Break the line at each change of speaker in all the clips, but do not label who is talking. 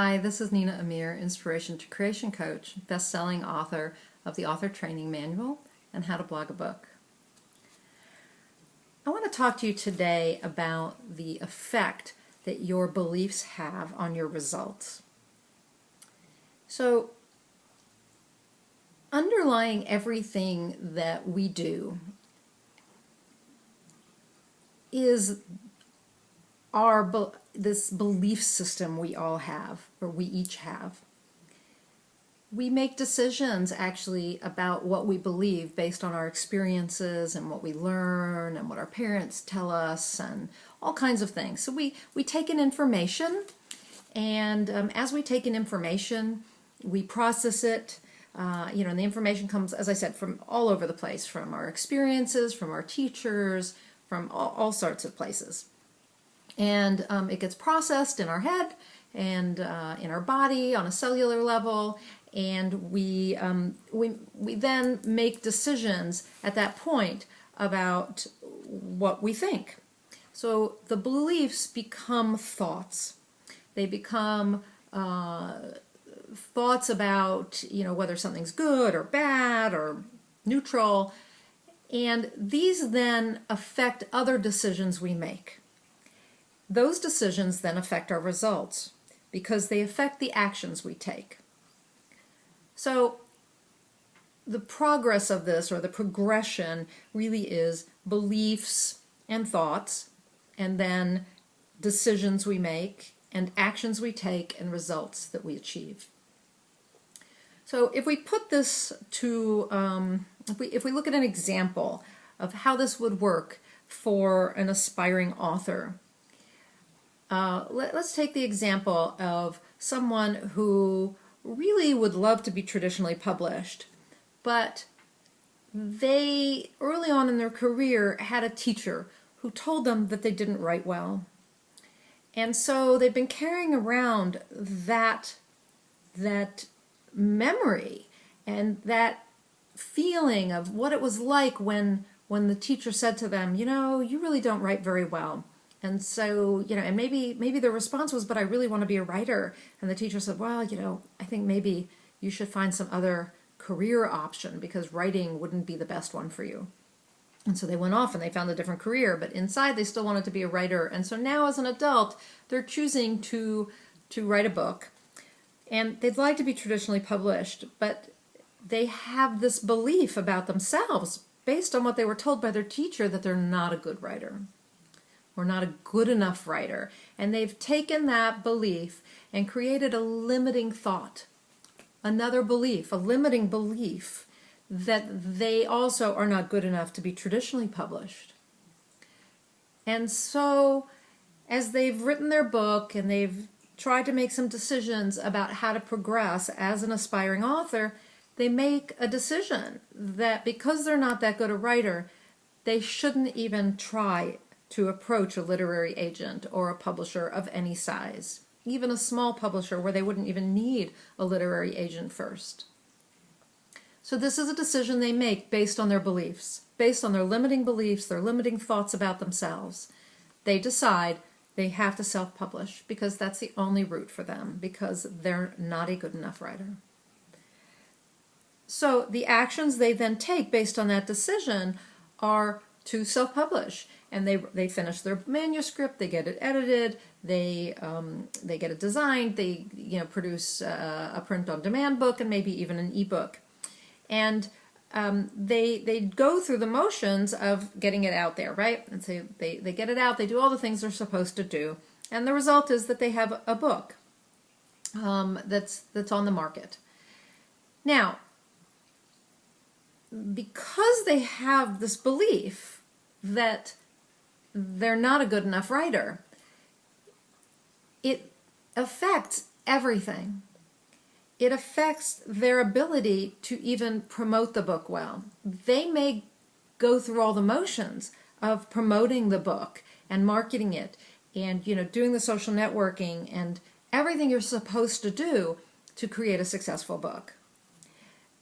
Hi, this is Nina Amir, Inspiration to Creation Coach, best-selling author of the Author Training Manual and How to Blog a Book. I want to talk to you today about the effect that your beliefs have on your results. So, underlying everything that we do is this belief system we all have, or we each have. We make decisions actually about what we believe based on our experiences and what we learn and what our parents tell us and all kinds of things. So we take in information, and as we take in information, we process it. And the information comes, as I said, from all over the place, from our experiences, from our teachers, from all sorts of places. And it gets processed in our head and in our body on a cellular level, and we then make decisions at that point about what we think. So the beliefs become thoughts. They become thoughts about whether something's good or bad or neutral, and these then affect other decisions we make. Those decisions then affect our results because they affect the actions we take. So the progress of this, or the progression, really is beliefs and thoughts, and then decisions we make and actions we take and results that we achieve. So if we put this to, if we look at an example of how this would work for an aspiring author, let's take the example of someone who really would love to be traditionally published, but they, early on in their career, had a teacher who told them that they didn't write well. And so they've been carrying around that memory and that feeling of what it was like when the teacher said to them, you really don't write very well. And so, and maybe the response was, but I really want to be a writer. And the teacher said, well, I think maybe you should find some other career option because writing wouldn't be the best one for you. And so they went off and they found a different career, but inside they still wanted to be a writer. And so now as an adult, they're choosing to write a book. And they'd like to be traditionally published, but they have this belief about themselves based on what they were told by their teacher that they're not a good writer. Or not a good enough writer. And they've taken that belief and created a limiting thought, another belief, a limiting belief that they also are not good enough to be traditionally published. And so as they've written their book and they've tried to make some decisions about how to progress as an aspiring author, they make a decision that because they're not that good a writer, they shouldn't even try to approach a literary agent or a publisher of any size, even a small publisher where they wouldn't even need a literary agent first. So this is a decision they make based on their beliefs, based on their limiting beliefs, their limiting thoughts about themselves. They decide they have to self-publish because that's the only route for them, because they're not a good enough writer. So the actions they then take based on that decision are to self-publish, and they finish their manuscript, they get it edited, they get it designed, they produce a print-on-demand book and maybe even an ebook, and they go through the motions of getting it out there, right? And so they get it out, they do all the things they're supposed to do, and the result is that they have a book that's on the market. Now, because they have this belief that they're not a good enough writer, it affects everything. It affects their ability to even promote the book well. They may go through all the motions of promoting the book and marketing it and doing the social networking and everything you're supposed to do to create a successful book.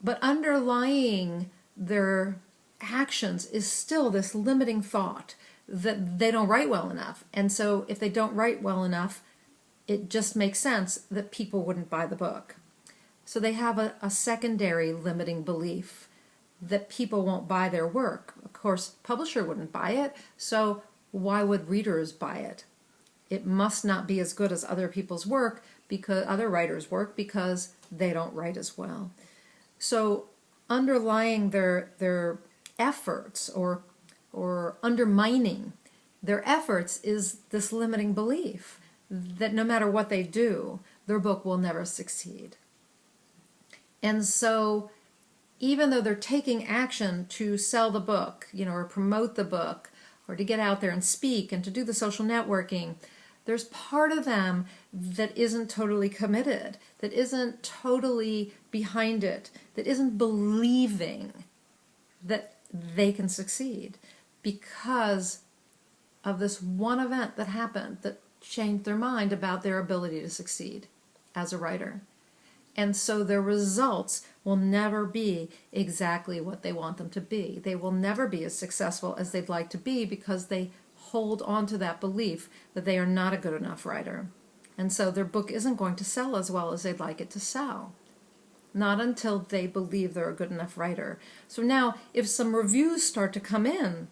But underlying their actions is still this limiting thought that they don't write well enough. And so if they don't write well enough, it just makes sense that people wouldn't buy the book. So they have a secondary limiting belief that people won't buy their work. Of course, publisher wouldn't buy it, so why would readers buy it? It must not be as good as other people's work, because other writers' work, because they don't write as well. So underlying their efforts, or undermining their efforts, is this limiting belief that no matter what they do, their book will never succeed. And so even though they're taking action to sell the book, or promote the book, or to get out there and speak and to do the social networking, there's part of them that isn't totally committed, that isn't totally behind it, that isn't believing that they can succeed because of this one event that happened that changed their mind about their ability to succeed as a writer. And so their results will never be exactly what they want them to be. They will never be as successful as they'd like to be because they hold on to that belief that they are not a good enough writer. And so their book isn't going to sell as well as they'd like it to sell. Not until they believe they're a good enough writer. So now, if some reviews start to come in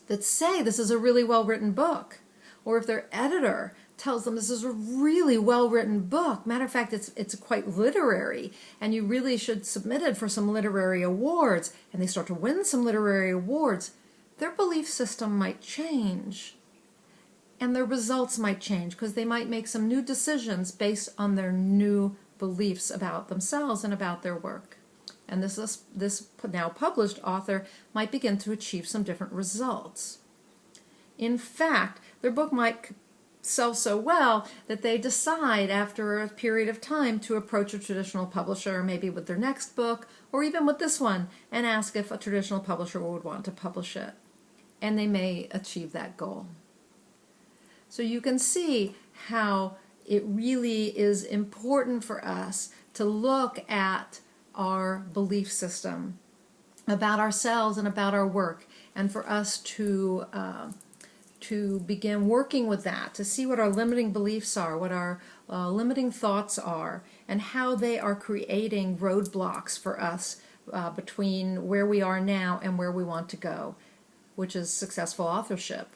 that say this is a really well-written book, or if their editor tells them this is a really well-written book, matter of fact, it's quite literary, and you really should submit it for some literary awards, and they start to win some literary awards, their belief system might change. And their results might change because they might make some new decisions based on their new beliefs about themselves and about their work. And this now published author might begin to achieve some different results. In fact, their book might sell so well that they decide after a period of time to approach a traditional publisher, maybe with their next book, or even with this one, and ask if a traditional publisher would want to publish it. And they may achieve that goal. So you can see how it really is important for us to look at our belief system about ourselves and about our work, and for us to begin working with that, to see what our limiting beliefs are, what our limiting thoughts are, and how they are creating roadblocks for us between where we are now and where we want to go, which is successful authorship.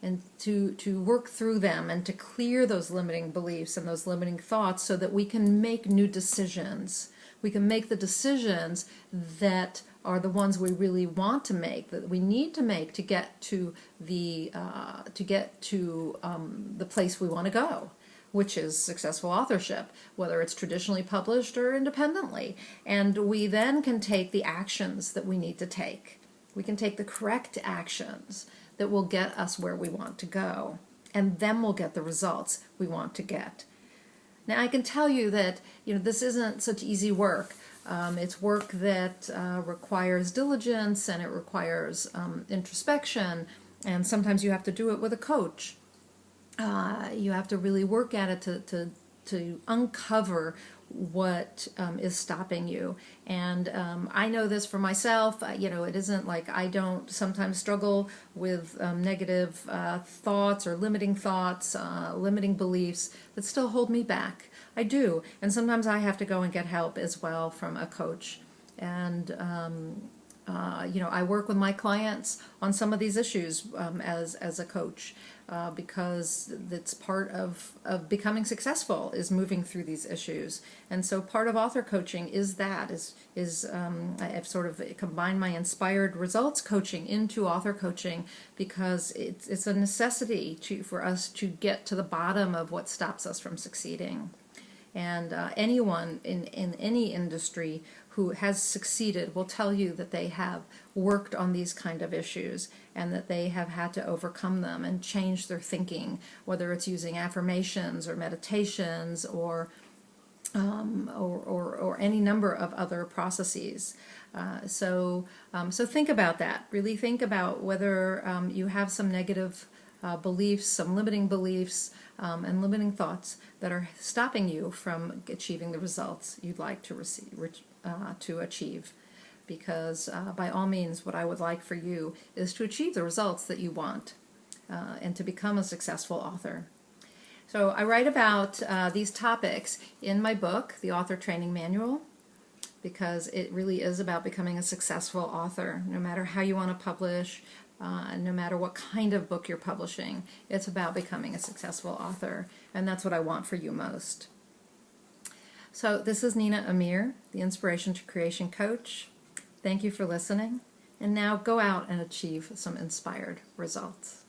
And to work through them and to clear those limiting beliefs and those limiting thoughts so that we can make new decisions. We can make the decisions that are the ones we really want to make, that we need to make to get to the place we want to go, which is successful authorship, whether it's traditionally published or independently. And we then can take the actions that we need to take. We can take the correct actions that will get us where we want to go, and then we'll get the results we want to get. Now, I can tell you that this isn't such easy work. It's work that requires diligence, and it requires introspection, and sometimes you have to do it with a coach. You have to really work at it to uncover what is stopping you. And I know this for myself. It isn't like I don't sometimes struggle with negative thoughts or limiting thoughts, limiting beliefs that still hold me back. I do. And sometimes I have to go and get help as well from a coach. And I work with my clients on some of these issues as a coach because it's part of becoming successful is moving through these issues. And so part of author coaching is I've sort of combined my inspired results coaching into author coaching because it's a necessity for us to get to the bottom of what stops us from succeeding. And anyone in any industry who has succeeded will tell you that they have worked on these kind of issues and that they have had to overcome them and change their thinking, whether it's using affirmations or meditations or any number of other processes. So think about that. Really think about whether you have some negative beliefs, some limiting beliefs, and limiting thoughts that are stopping you from achieving the results you'd like to achieve. Because by all means, what I would like for you is to achieve the results that you want and to become a successful author. So I write about these topics in my book, The Author Training Manual, because it really is about becoming a successful author. No matter how you want to publish, no matter what kind of book you're publishing, it's about becoming a successful author, and that's what I want for you most. So this is Nina Amir, the Inspiration to Creation Coach. Thank you for listening, and now go out and achieve some inspired results.